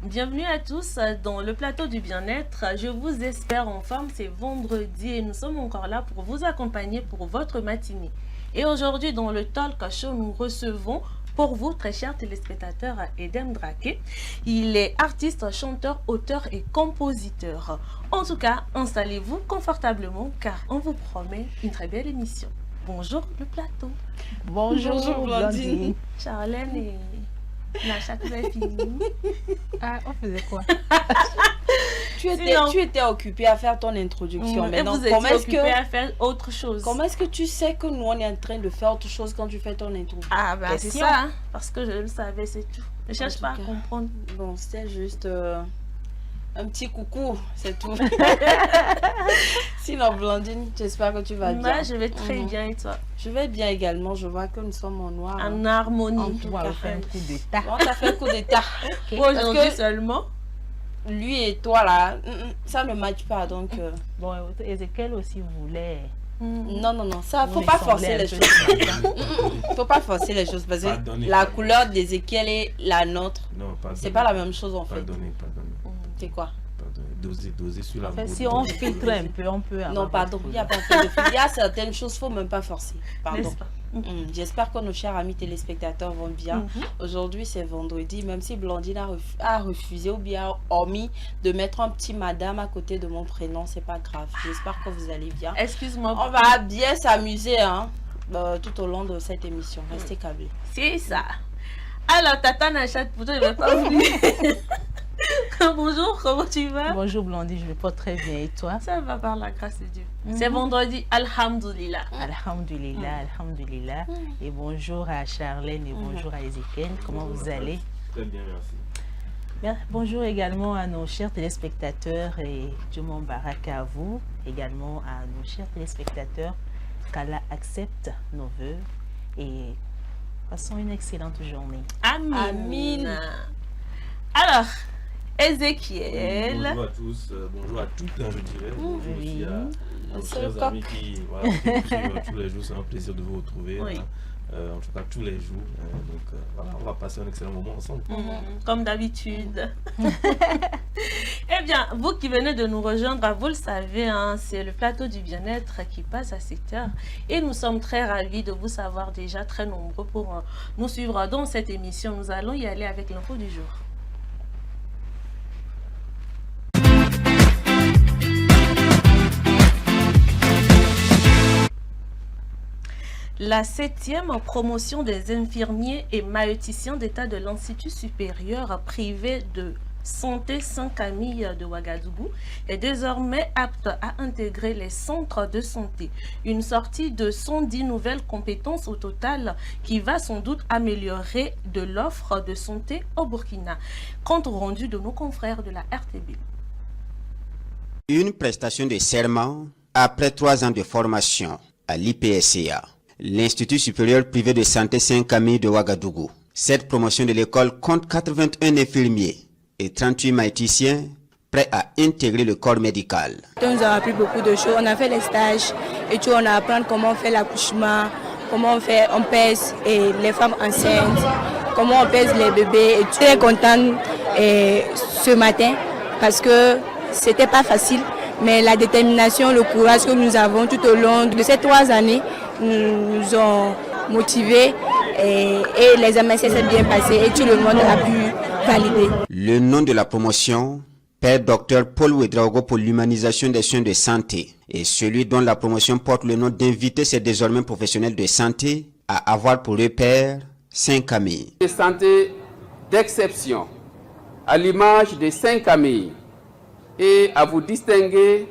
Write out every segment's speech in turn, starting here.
Bienvenue à tous dans le plateau du bien-être. Je vous espère en forme, c'est vendredi et nous sommes encore là pour vous accompagner pour votre matinée. Et aujourd'hui dans le Talk Show, nous recevons pour vous, très chers téléspectateurs, Edem Drake. Il est artiste, chanteur, auteur et compositeur. En tout cas, installez-vous confortablement car on vous promet une très belle émission. Bonjour le plateau. Bonjour Blandine. Charlène et Nacha, tout est fini. Ah, on faisait quoi? Tu étais occupée à faire ton introduction. Et vous étiez occupée à faire autre chose. Comment est-ce que tu sais que nous, on est en train de faire autre chose quand tu fais ton introduction? Ah, bah c'est ça, hein, parce que je le savais, c'est tout. Ne cherche pas à comprendre. Bon, c'était juste un petit coucou, c'est tout. Sinon, Blandine, j'espère que tu vas bien. Moi, je vais très bien et toi? Je vais bien également. Je vois que nous sommes en noir. En harmonie. En tout cas, on fait un coup d'état. On t'a fait un coup d'état. Aujourd'hui seulement. Lui et toi, là, ça ne matche pas, donc... Bon, Ezekiel aussi voulait... Non, ça, faut pas forcer les choses. Faut pas forcer les choses parce que la couleur d'Ezekiel et la nôtre, c'est pas la même chose en fait. Pardonnez. C'est quoi? Doser sur la fait, si on filtre un peu, on peut... Non, pardon, il n'y a pas de filtre. Il y a certaines choses, il ne faut même pas forcer. Pardon. J'espère que nos chers amis téléspectateurs vont bien. Aujourd'hui, c'est vendredi, même si Blandine a refusé ou bien omis de mettre un petit madame à côté de mon prénom, c'est pas grave. J'espère que vous allez bien. Excuse-moi. On va bien s'amuser hein, tout au long de cette émission. Restez câblés. C'est ça. Alors, Tata Nacha, pourtant, je ne vais pas oublier. Bonjour, comment tu vas? Bonjour Blondie, je vais pas très bien et toi? Ça va par la grâce de Dieu. C'est vendredi, alhamdoulilah. Alhamdoulilah. Et bonjour à Charlène et bonjour à Ezekiel. Comment vous allez? Très bien, merci. Bonjour également à nos chers téléspectateurs et Dieu m'embarque à vous. Également à nos chers téléspectateurs. Qu'Allah accepte nos vœux et passons une excellente journée. Amin. Alors, Ezekiel. Bonjour à tous, bonjour à toutes, je dirais. Bonjour aussi à nos chers amis qui suivent tous les jours. C'est un plaisir de vous retrouver. Oui. En tout cas, tous les jours. Donc, voilà, on va passer un excellent moment ensemble. Comme d'habitude. Eh bien, vous qui venez de nous rejoindre, vous le savez, hein, c'est le plateau du bien-être qui passe à 7 heures. Et nous sommes très ravis de vous savoir déjà très nombreux pour nous suivre dans cette émission. Nous allons y aller avec l'info du jour. La 7e promotion des infirmiers et maïeuticiens d'État de l'Institut supérieur privé de santé Saint-Camille de Ouagadougou est désormais apte à intégrer les centres de santé. Une sortie de 110 nouvelles compétences au total qui va sans doute améliorer de l'offre de santé au Burkina. Compte rendu de nos confrères de la RTB. Une prestation de serment après 3 ans de formation à l'IPSCA. L'Institut supérieur privé de santé Saint-Camille de Ouagadougou. Cette promotion de l'école compte 81 infirmiers et 38 maïticiens prêts à intégrer le corps médical. On nous a appris beaucoup de choses. On a fait les stages et tout. On a appris comment on fait l'accouchement, comment on pèse et les femmes enceintes, comment on pèse les bébés. Et tout. Très contente ce matin parce que c'était pas facile, mais la détermination, le courage que nous avons tout au long de ces 3 années nous ont motivés et les examens s'est bien passé et tout le monde a pu valider. Le nom de la promotion, Père Dr Paul Ouedraogo pour l'humanisation des soins de santé, et celui dont la promotion porte le nom d'inviter ces désormais professionnels de santé à avoir pour repère Saint-Camille. De santé d'exception, à l'image de Saint-Camille, et à vous distinguer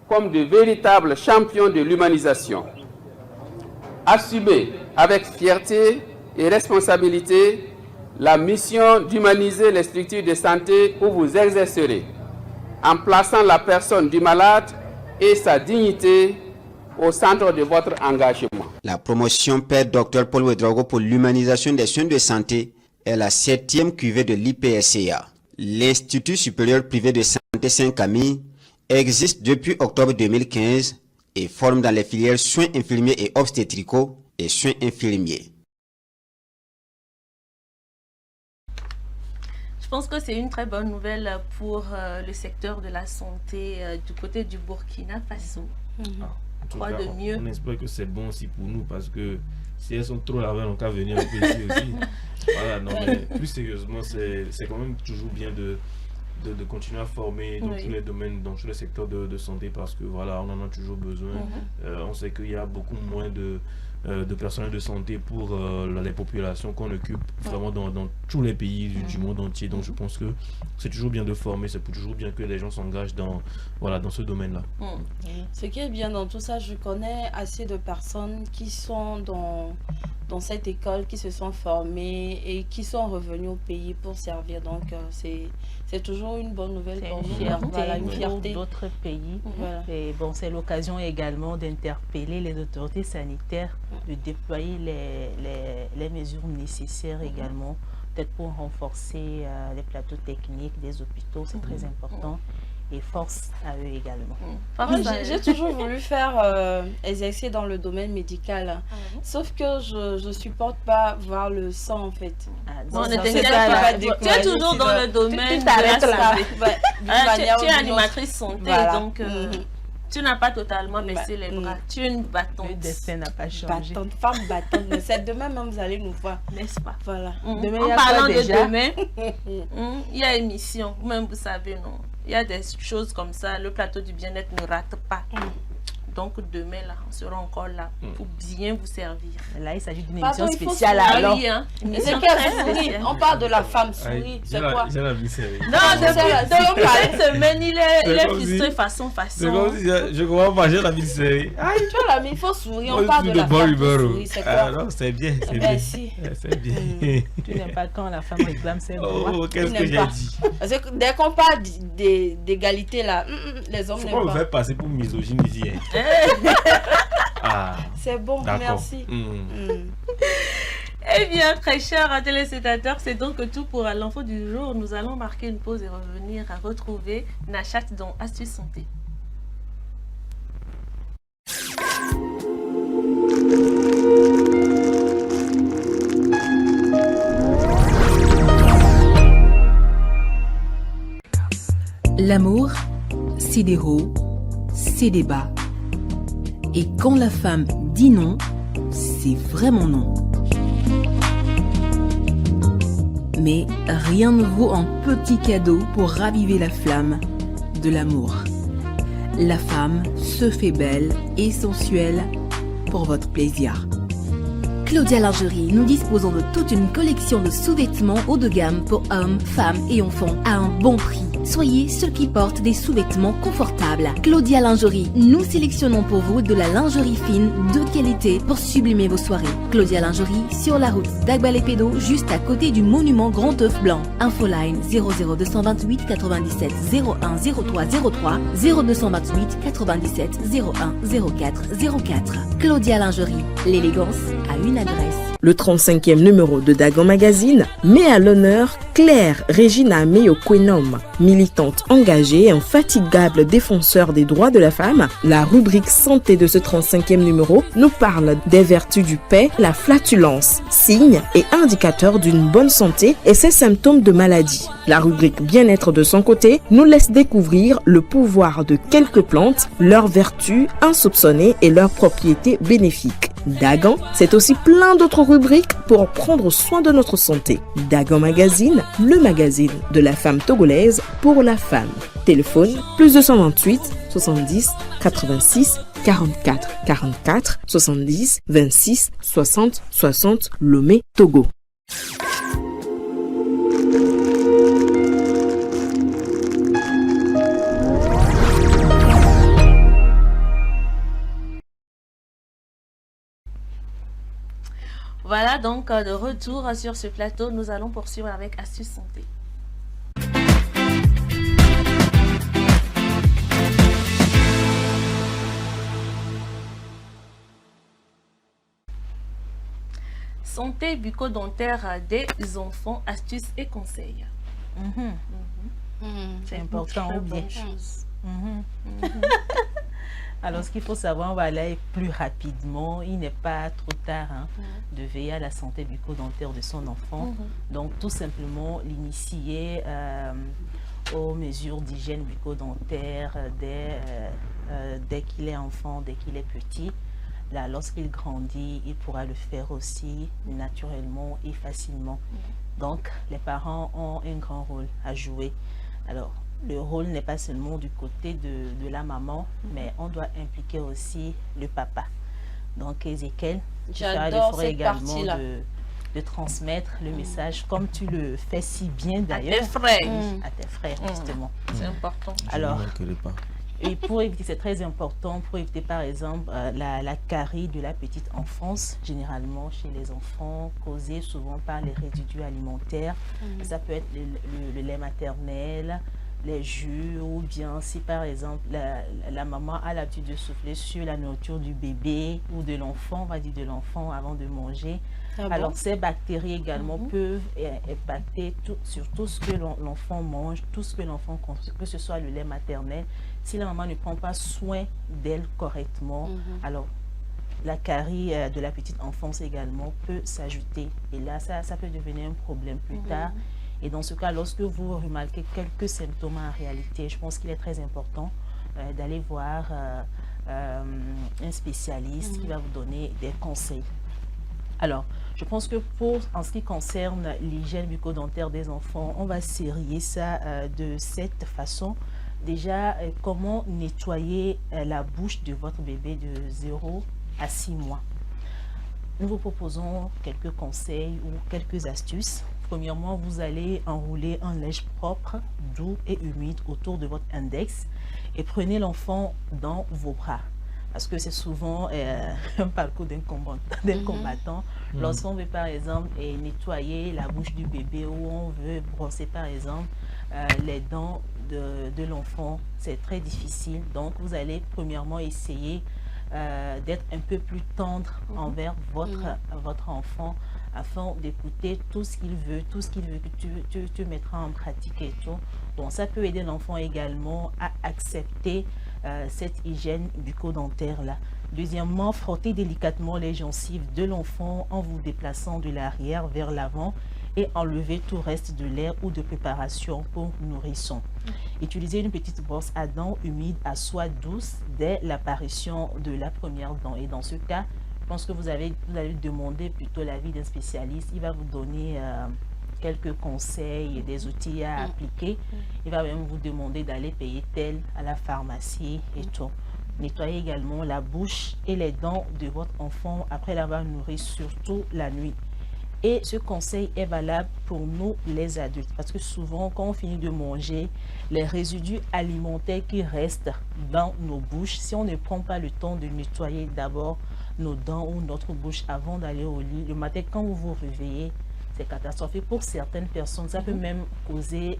comme de véritables champions de l'humanisation. Assumez avec fierté et responsabilité la mission d'humaniser les structures de santé où vous exercerez, en plaçant la personne du malade et sa dignité au centre de votre engagement. La promotion Père Dr Paul Ouedraogo pour l'humanisation des soins de santé est la 7e cuvée de l'IPSCA. L'Institut supérieur privé de santé Saint-Camille existe depuis octobre 2015 et forme dans les filières soins infirmiers et obstétricaux et soins infirmiers. Je pense que c'est une très bonne nouvelle pour le secteur de la santé du côté du Burkina Faso. En tout Quoi cas, de mieux? on espère que c'est bon aussi pour nous parce que si elles sont trop là-bas, on va venir un peu ici aussi. Voilà, non, mais plus sérieusement, c'est quand même toujours bien de continuer à former dans tous les domaines, dans tous les secteurs de santé parce que voilà, on en a toujours besoin. On sait qu'il y a beaucoup moins de personnel de santé pour les populations qu'on occupe vraiment dans tous les pays du monde entier. Donc je pense que c'est toujours bien de former, c'est toujours bien que les gens s'engagent dans ce domaine-là. Ce qui est bien dans tout ça, je connais assez de personnes qui sont dans cette école, qui se sont formées et qui sont revenues au pays pour servir. Donc c'est toujours une bonne nouvelle pour nous. Voilà, une fierté d'autres pays. Et bon, c'est l'occasion également d'interpeller les autorités sanitaires de déployer les mesures nécessaires également, peut-être pour renforcer les plateaux techniques des hôpitaux, c'est très important. Et force à eux également. J'ai toujours voulu faire exercer dans le domaine médical, sauf que je supporte pas voir le sang en fait. Tu es toujours dans le domaine de la santé. Tu es animatrice santé, donc tu n'as pas totalement baissé les bras. Tu es une battante. Le destin n'a pas changé. Femme battante, mais c'est demain même vous allez nous voir. N'est-ce pas? Voilà. Demain, en parlant de demain, il y a émission, même vous savez, non? Il y a des choses comme ça, le plateau du bien-être ne rate pas. Donc demain, là, on sera encore là pour bien vous servir. Là, il s'agit d'une émission spéciale. Alors, on parle de la femme souris. C'est quoi? J'ai la vie série. Non, depuis cette semaine, il est frustré façon. C'est comme si je comprends pas, j'ai la vie série. Tu vois, il faut sourire. On parle de la femme souris. C'est quoi? Non, c'est bien, c'est bien. C'est bien. Tu n'aimes pas quand la femme réclame ses droits. Oh, qu'est-ce que j'ai dit? Parce que dès qu'on parle d'égalité, là, les hommes n'aiment pas. Pourquoi vous faites passer pour misogyne ici? C'est bon, merci. Eh bien, très chers téléspectateurs, c'est donc tout pour l'info du jour. Nous allons marquer une pause et revenir à retrouver Nachat dans Astuces Santé. L'amour, c'est des hauts, c'est des bas. Et quand la femme dit non, c'est vraiment non. Mais rien ne vaut un petit cadeau pour raviver la flamme de l'amour. La femme se fait belle et sensuelle pour votre plaisir. Claudia Lingerie, nous disposons de toute une collection de sous-vêtements haut de gamme pour hommes, femmes et enfants à un bon prix. Soyez ceux qui portent des sous-vêtements confortables. Claudia Lingerie, nous sélectionnons pour vous de la lingerie fine de qualité pour sublimer vos soirées. Claudia Lingerie, sur la route d'Agbalépédo, juste à côté du monument Grand Œuf Blanc. Infoline 00228 97 01 03 03 0228 97 01 04 04. Claudia Lingerie, l'élégance a une adresse. Le 35e numéro de Dagon Magazine met à l'honneur Claire Regina Meyo-Kwenom, militante engagée et infatigable défenseur des droits de la femme. La rubrique santé de ce 35e numéro nous parle des vertus du paix, la flatulence, signe et indicateur d'une bonne santé et ses symptômes de maladie. La rubrique bien-être de son côté nous laisse découvrir le pouvoir de quelques plantes, leurs vertus insoupçonnées et leurs propriétés bénéfiques. Dagan, c'est aussi plein d'autres rubriques pour prendre soin de notre santé. Dagan Magazine, le magazine de la femme togolaise pour la femme. Téléphone plus 228 70 86 44 44 70 26 60 60 Lomé, Togo. Voilà donc de retour sur ce plateau, nous allons poursuivre avec Astuces Santé. Santé bucco-dentaire des enfants, astuces et conseils. C'est important ou bien. Alors, ce qu'il faut savoir, on va aller plus rapidement. Il n'est pas trop tard de veiller à la santé bucco-dentaire de son enfant. Donc, tout simplement, l'initier aux mesures d'hygiène bucco-dentaire dès qu'il est enfant, dès qu'il est petit. Là, lorsqu'il grandit, il pourra le faire aussi naturellement et facilement. Donc, les parents ont un grand rôle à jouer. Alors, le rôle n'est pas seulement du côté de la maman, mais on doit impliquer aussi le papa. Donc, Ezekiel, tu feras l'effort également de transmettre le message, comme tu le fais si bien d'ailleurs. À tes frères, justement. C'est important. Alors, et pour éviter, c'est très important, pour éviter par exemple la carie de la petite enfance, généralement chez les enfants, causée souvent par les résidus alimentaires. Ça peut être le lait maternel, les jus, ou bien si par exemple la maman a l'habitude de souffler sur la nourriture du bébé ou de l'enfant, on va dire de l'enfant avant de manger. Alors ces bactéries également peuvent impacter sur tout ce que l'enfant mange, tout ce que l'enfant consomme, que ce soit le lait maternel. Si la maman ne prend pas soin d'elle correctement, alors la carie de la petite enfance également peut s'ajouter. Et là, ça peut devenir un problème plus tard. Et dans ce cas, lorsque vous remarquez quelques symptômes en réalité, je pense qu'il est très important d'aller voir un spécialiste qui va vous donner des conseils. Alors, je pense que en ce qui concerne l'hygiène bucco-dentaire des enfants, on va sérier ça de cette façon. Déjà, comment nettoyer la bouche de votre bébé de 0 à 6 mois. Nous vous proposons quelques conseils ou quelques astuces. Premièrement, vous allez enrouler un linge propre, doux et humide autour de votre index et prenez l'enfant dans vos bras. Parce que c'est souvent un parcours d'un combattant. Lorsqu'on veut par exemple nettoyer la bouche du bébé ou on veut brosser par exemple les dents de l'enfant, c'est très difficile. Donc vous allez premièrement essayer d'être un peu plus tendre envers votre enfant afin d'écouter tout ce qu'il veut que tu mettras en pratique et tout. Donc ça peut aider l'enfant également à accepter cette hygiène bucco-dentaire là. Deuxièmement, frottez délicatement les gencives de l'enfant en vous déplaçant de l'arrière vers l'avant et enlevez tout reste de lait ou de préparation pour nourrisson. Utilisez une petite brosse à dents humide à soie douce dès l'apparition de la première dent. Et dans ce cas, je pense que vous allez demander plutôt l'avis d'un spécialiste. Il va vous donner quelques conseils et des outils à appliquer. Il va même vous demander d'aller payer tel à la pharmacie et tout. Nettoyez également la bouche et les dents de votre enfant après l'avoir nourri, surtout la nuit. Et ce conseil est valable pour nous les adultes parce que souvent quand on finit de manger, les résidus alimentaires qui restent dans nos bouches, si on ne prend pas le temps de nettoyer d'abord nos dents ou notre bouche avant d'aller au lit, le matin quand vous vous réveillez, c'est catastrophique. Pour certaines personnes, ça peut même causer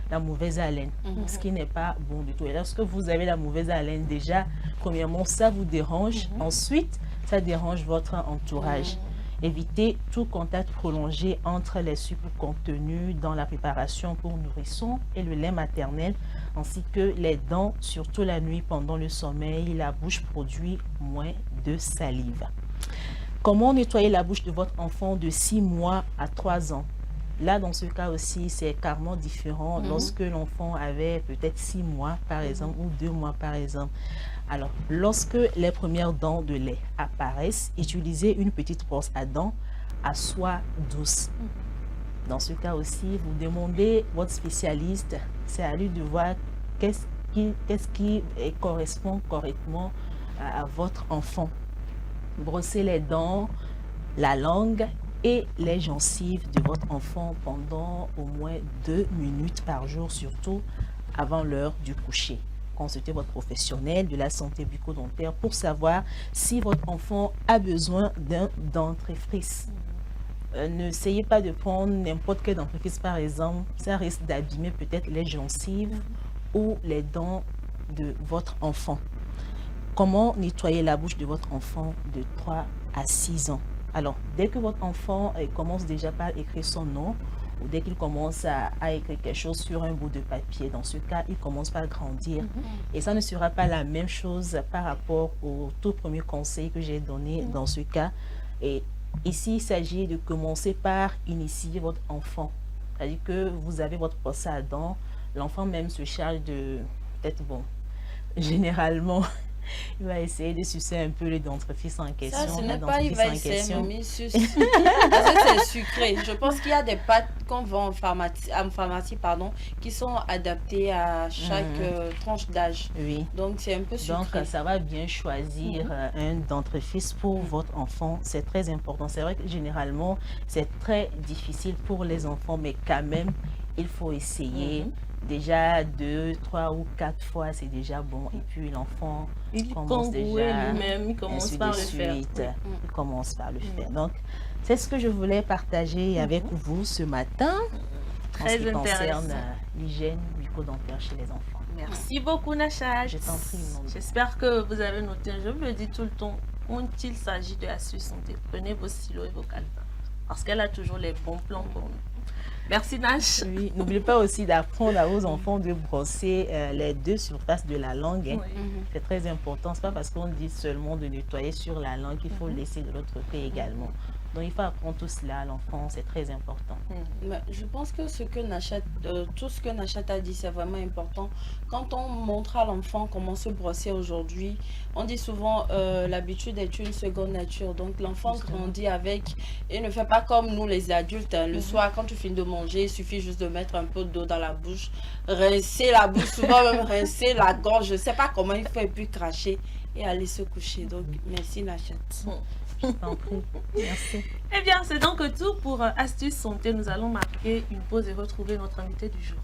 la mauvaise haleine, ce qui n'est pas bon du tout. Et lorsque vous avez la mauvaise haleine, déjà, premièrement, ça vous dérange. Ensuite, ça dérange votre entourage. Évitez tout contact prolongé entre les sucres contenus dans la préparation pour nourrisson et le lait maternel, ainsi que les dents, surtout la nuit pendant le sommeil. La bouche produit moins de salive. Comment nettoyer la bouche de votre enfant de 6 mois à 3 ans? Là, dans ce cas aussi, c'est carrément différent lorsque l'enfant avait peut-être 6 mois, par exemple, ou 2 mois, par exemple. Alors, lorsque les premières dents de lait apparaissent, utilisez une petite brosse à dents à soie douce. Dans ce cas aussi, vous demandez votre spécialiste, c'est à lui de voir qu'est-ce qui correspond correctement à votre enfant. Brossez les dents, la langue et les gencives de votre enfant pendant au moins 2 minutes par jour, surtout avant l'heure du coucher. Consultez votre professionnel de la santé bucco-dentaire pour savoir si votre enfant a besoin d'un dentifrice. N'essayez pas de prendre n'importe quel dentifrice par exemple, ça risque d'abîmer peut-être les gencives ou les dents de votre enfant. Comment nettoyer la bouche de votre enfant de 3 à 6 ans? Alors, dès que votre enfant commence déjà par écrire son nom, ou dès qu'il commence à écrire quelque chose sur un bout de papier, dans ce cas, il commence par grandir. Et ça ne sera pas la même chose par rapport au tout premier conseil que j'ai donné dans ce cas. Et ici, il s'agit de commencer par initier votre enfant. C'est-à-dire que vous avez votre brosse à dents, l'enfant même se charge de, peut-être bon, généralement, il va essayer de sucer un peu le dentifrice en question. Ça, ce n'est pas il va essayer, mais il suce. Parce que c'est sucré. Je pense qu'il y a des pâtes qu'on vend en pharmacie, qui sont adaptées à chaque tranche d'âge. Oui. Donc, c'est un peu sucré. Donc, ça va bien choisir un dentifrice pour votre enfant. C'est très important. C'est vrai que généralement, c'est très difficile pour les enfants, mais quand même, il faut essayer. Déjà 2, 3 ou 4 fois, c'est déjà bon. Et puis l'enfant commence déjà lui-même, il commence par le faire. Il commence par le faire. Donc, c'est ce que je voulais partager avec vous ce matin en ce qui concerne l'hygiène bucco-dentaire chez les enfants. Merci beaucoup, Nachat. Je t'en prie. J'espère que vous avez noté. Je me dis tout le temps, quand il s'agit de Astuce Santé, prenez vos stylos et vos calepins. Parce qu'elle a toujours les bons plans pour nous. Merci Nash. Oui, n'oubliez pas aussi d'apprendre à vos enfants de brosser les 2 surfaces de la langue. Hein. C'est très important. Ce n'est pas parce qu'on dit seulement de nettoyer sur la langue qu'il faut laisser de l'autre côté également. Donc il faut apprendre tout cela à l'enfant, c'est très important. Mais je pense que tout ce que Nachat a dit, c'est vraiment important. Quand on montre à l'enfant comment se brosser aujourd'hui, on dit souvent l'habitude est une seconde nature. Donc l'enfant grandit avec et ne fait pas comme nous les adultes. Hein. Le soir, quand tu finis de manger, il suffit juste de mettre un peu d'eau dans la bouche, rincer la bouche, souvent même rincer la gorge. Je ne sais pas comment il faut et puis cracher et aller se coucher. Donc merci Nachat. Je t'en prie. Merci. Eh bien, c'est donc tout pour Astuce Santé. Nous allons marquer une pause et retrouver notre invité du jour.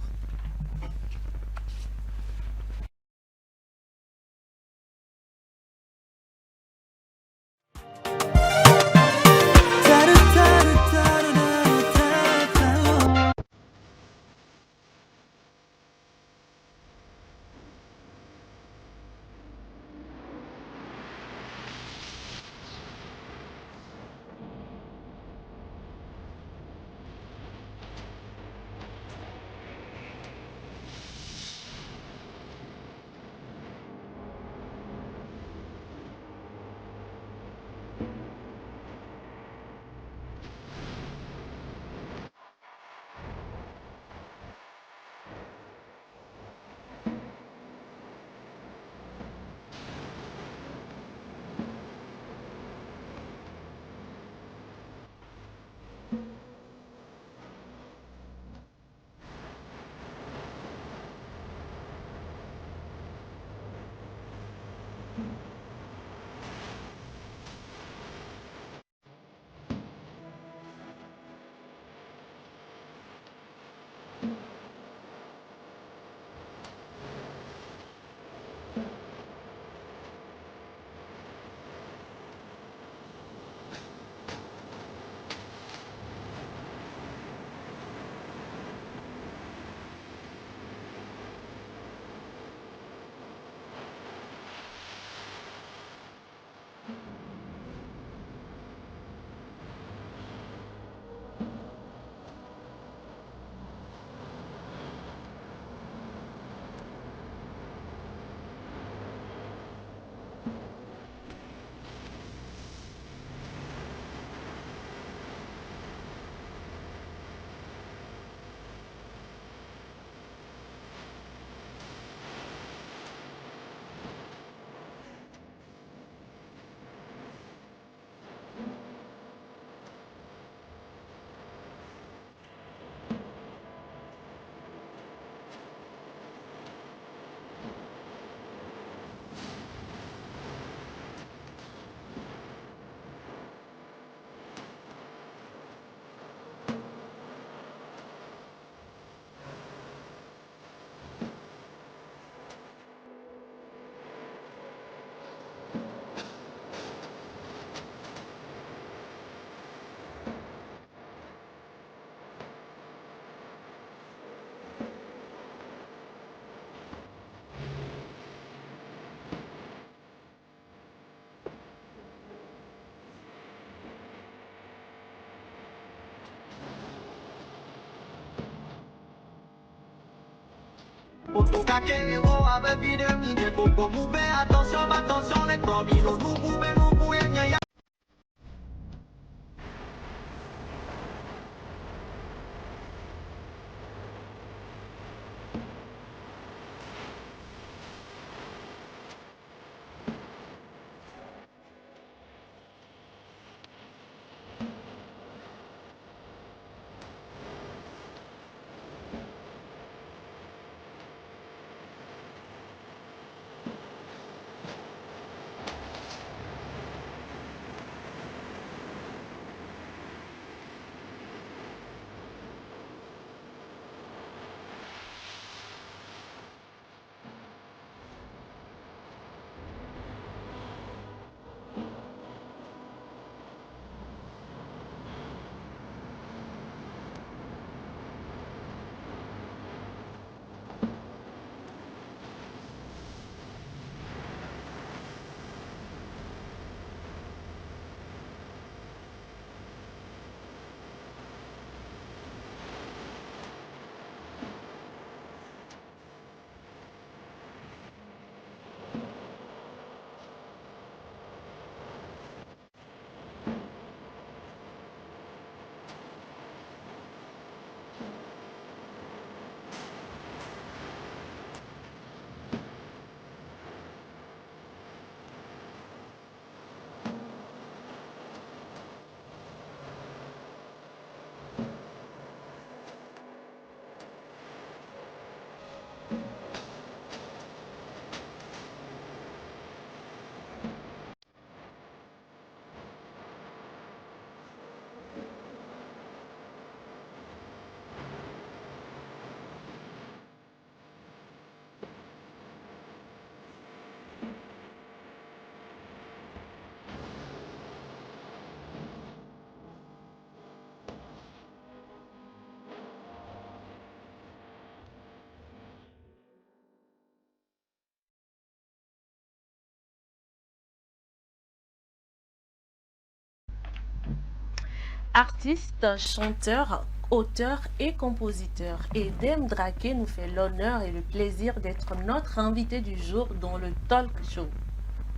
Artiste, chanteur, auteur et compositeur. Edem Draké nous fait l'honneur et le plaisir d'être notre invité du jour dans le talk show.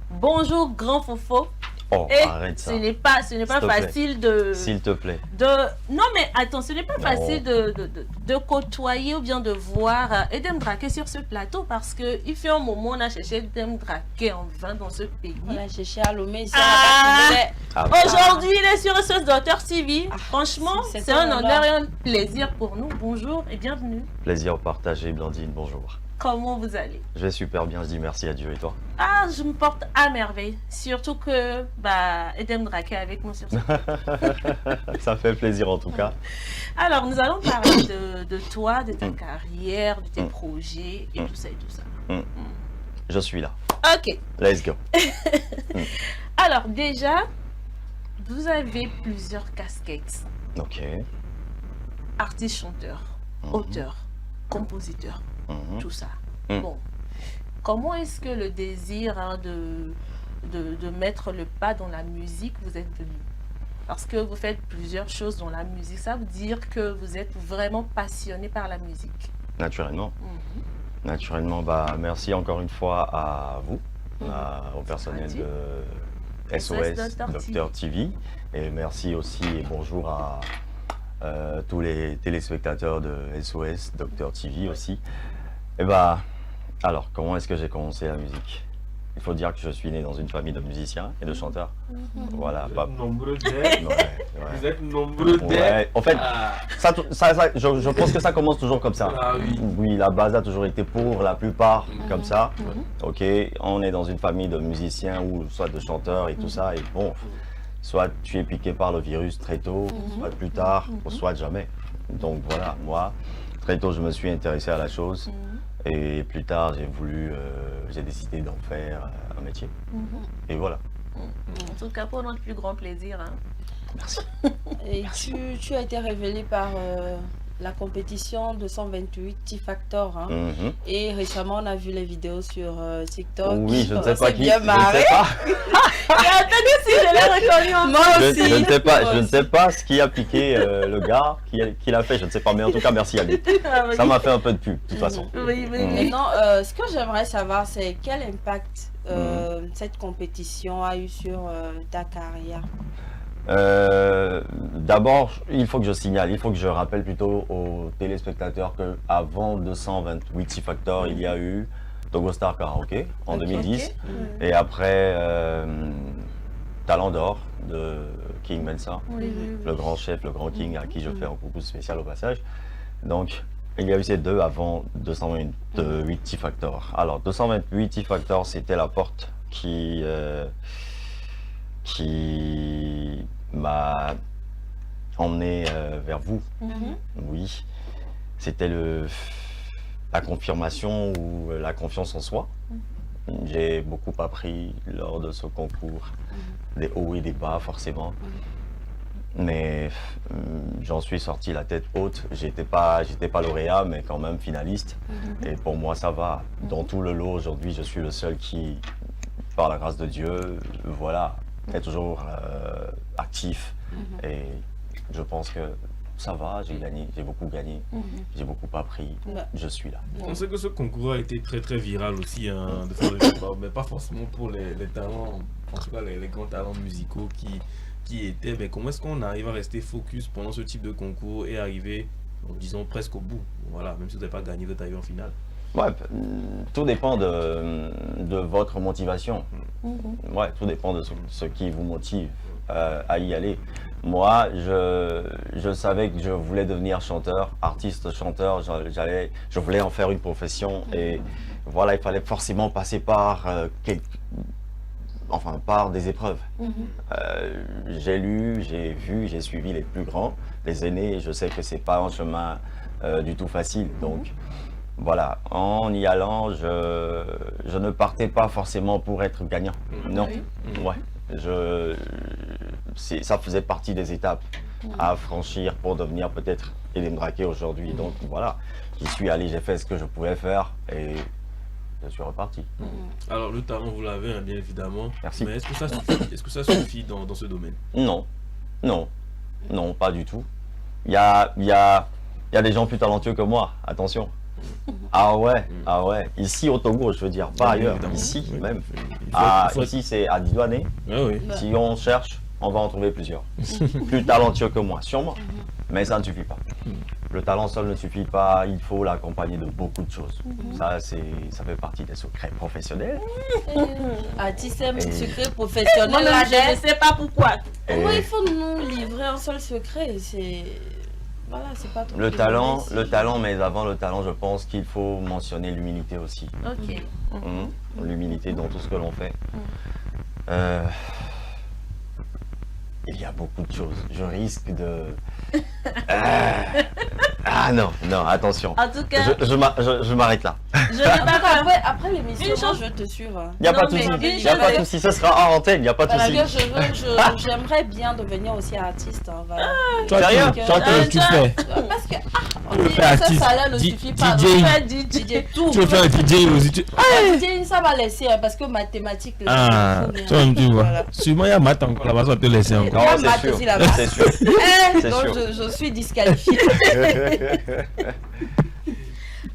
Bonjour grand Fofo. Oh, et arrête ça. Ce n'est pas facile de... S'il te plaît. Non mais attends, ce n'est pas facile de côtoyer ou bien de voir Edem Draké sur ce plateau parce qu'il fait un moment on a cherché Edem Draké en vain dans ce pays. On a cherché à Lomé ici. Aujourd'hui, il est sur ce Docteur TV. Franchement, c'est un honneur et un plaisir pour nous. Bonjour et bienvenue. Plaisir partagé, Blandine, bonjour. Comment vous allez? Je vais super bien, je dis merci à Dieu et toi? Ah, je me porte à merveille. Surtout que Edem Draké est avec nous sur ce Ça fait plaisir en tout cas. Alors, nous allons parler de toi, de ta carrière, de tes projets et tout ça et tout ça. Je suis là. Ok. Let's go. Alors, déjà, vous avez plusieurs casquettes. Ok. Artiste, chanteur, auteur, compositeur, tout ça. Bon, comment est-ce que le désir de mettre le pas dans la musique vous est venu? Parce que vous faites plusieurs choses dans la musique. Ça veut dire que vous êtes vraiment passionné par la musique. Naturellement. Naturellement, merci encore une fois à vous, au personnel de SOS Docteur TV. Et merci aussi et bonjour à tous les téléspectateurs de SOS Docteur TV aussi. Et alors, comment est-ce que j'ai commencé la musique? Il faut dire que je suis né dans une famille de musiciens et de chanteurs. Voilà. Vous êtes nombreux d'être. Vous êtes nombreux d'être. Ouais. En fait, je pense que ça commence toujours comme ça. Ah, oui. Oui, la base a toujours été pour la plupart comme ça. Ok, on est dans une famille de musiciens ou soit de chanteurs et tout ça. Et bon, soit tu es piqué par le virus très tôt, soit plus tard, soit jamais. Donc voilà, moi, très tôt, je me suis intéressé à la chose. Et plus tard, j'ai décidé d'en faire un métier. Et voilà. En tout cas, pour notre plus grand plaisir. Hein. Merci. Et tu as été révélé par la compétition de 128 T-Factor. Hein. Et récemment, on a vu les vidéos sur TikTok. Oui, je ne sais pas qui. Bien marré. Si je l'ai reconnu en moi aussi. Je ne sais pas ce qui a piqué le gars qui l'a fait, je ne sais pas, mais en tout cas merci à lui. Ça m'a fait un peu de pub, de toute façon. Oui. Maintenant, ce que j'aimerais savoir, c'est quel impact cette compétition a eu sur ta carrière. D'abord, il faut que je signale, il faut que je rappelle plutôt aux téléspectateurs qu'avant 228 T-Factor, il y a eu Togo Star Karaoke en 2010 et après Talent d'Or de King Mensa, le grand chef, le grand King à qui je fais un coucou spécial au passage. Donc il y a eu ces deux avant 228 T-Factor. Alors 228 T-Factor, c'était la porte qui m'a emmené vers vous. Oui, c'était la confirmation ou la confiance en soi. J'ai beaucoup appris lors de ce concours, des hauts et des bas forcément. Mais j'en suis sorti la tête haute. J'étais pas lauréat, mais quand même finaliste. Et pour moi, ça va. Dans tout le lot, aujourd'hui, je suis le seul qui, par la grâce de Dieu, voilà, est toujours actif. Et je pense que ça va, j'ai gagné, j'ai beaucoup gagné, j'ai beaucoup appris, je suis là. On sait que ce concours a été très très viral aussi, hein, de faire le sport, mais pas forcément pour les talents, en tout cas les grands talents musicaux qui étaient. Mais comment est-ce qu'on arrive à rester focus pendant ce type de concours et arriver, disons, presque au bout? Voilà, même si vous n'avez pas gagné, vous êtes arrivé en finale. Ouais, tout dépend de votre motivation. Ouais, tout dépend de ce qui vous motive à y aller. Moi, je savais que je voulais devenir chanteur, artiste chanteur. Je voulais en faire une profession et voilà, il fallait forcément passer par par des épreuves. J'ai lu, j'ai vu, j'ai suivi les plus grands, les aînés. Et je sais que c'est pas un chemin du tout facile. Donc voilà, en y allant, je ne partais pas forcément pour être gagnant. Non, ouais, ça faisait partie des étapes à franchir pour devenir peut-être Edem Draké aujourd'hui. Donc voilà, j'y suis allé, j'ai fait ce que je pouvais faire et je suis reparti. Alors le talent, vous l'avez, hein, bien évidemment. Merci. Mais est-ce que ça suffit dans ce domaine? Non, pas du tout. Il y a des gens plus talentueux que moi, attention. Ah ouais. Ici au Togo, je veux dire, pas ailleurs. Ici même. Ici c'est à Didouane. Si on cherche, on va en trouver plusieurs. Plus talentueux que moi, sûrement. Mais ça ne suffit pas. Le talent seul ne suffit pas, il faut l'accompagner de beaucoup de choses. Ça fait partie des secrets professionnels. Secret professionnel. Moi, je ne sais pas pourquoi. Comment il faut nous livrer un seul secret? Voilà, c'est pas trop le talent, mais avant le talent, je pense qu'il faut mentionner l'humilité aussi. Ok. L'humilité dans tout ce que l'on fait. Il y a beaucoup de choses. Je risque de... non, attention. En tout cas... Je m'arrête là. Après l'émission, je vais te suivre. Il n'y a pas de souci. Il n'y a pas de souci. Ce sera en antenne, il n'y a pas de souci. J'aimerais bien devenir aussi artiste. Voilà. Sérieux? Tu fais. Parce que... Tu veux faire artiste. Ça ne suffit pas. DJ, tout. Tu veux faire un DJ aussi. DJ, ça va laisser parce que mathématiques... toi-même tu vois. Sûrement il y a maths encore là-bas, ça va te laisser encore. Non, c'est sûr. Donc je suis disqualifiée.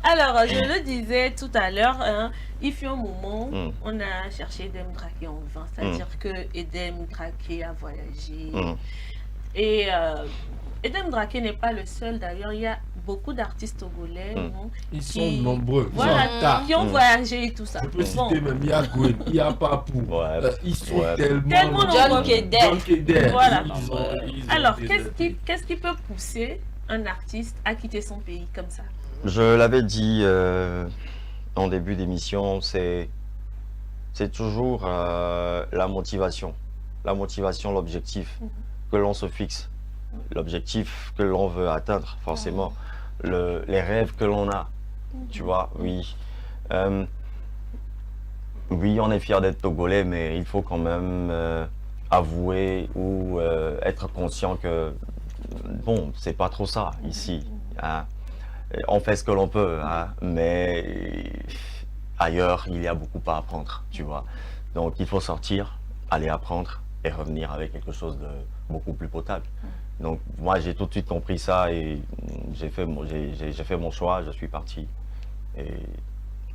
Alors, je le disais tout à l'heure, il fut un moment, on a cherché Edem Draké en vain, c'est-à-dire que Edem Draké a voyagé. Et Edem Draké n'est pas le seul, d'ailleurs, il y a beaucoup d'artistes togolais. Ils sont nombreux. Voilà, qui ont voyagé et tout ça. Je peux citer même, il y a Gwen, il y a Papou. Ils sont tellement John Keder. Voilà. Alors, qu'est-ce qui peut pousser un artiste à quitter son pays comme ça? Je l'avais dit en début d'émission, c'est toujours la motivation. La motivation, l'objectif que l'on se fixe. L'objectif que l'on veut atteindre, forcément. Les rêves que l'on a, tu vois, oui. Oui, on est fier d'être Togolais, mais il faut quand même avouer ou être conscient que, bon, c'est pas trop ça ici. Hein. On fait ce que l'on peut, hein, mais ailleurs, il y a beaucoup à apprendre, tu vois. Donc, il faut sortir, aller apprendre et revenir avec quelque chose de beaucoup plus potable. Donc, moi, j'ai tout de suite compris ça et j'ai fait mon choix, je suis parti et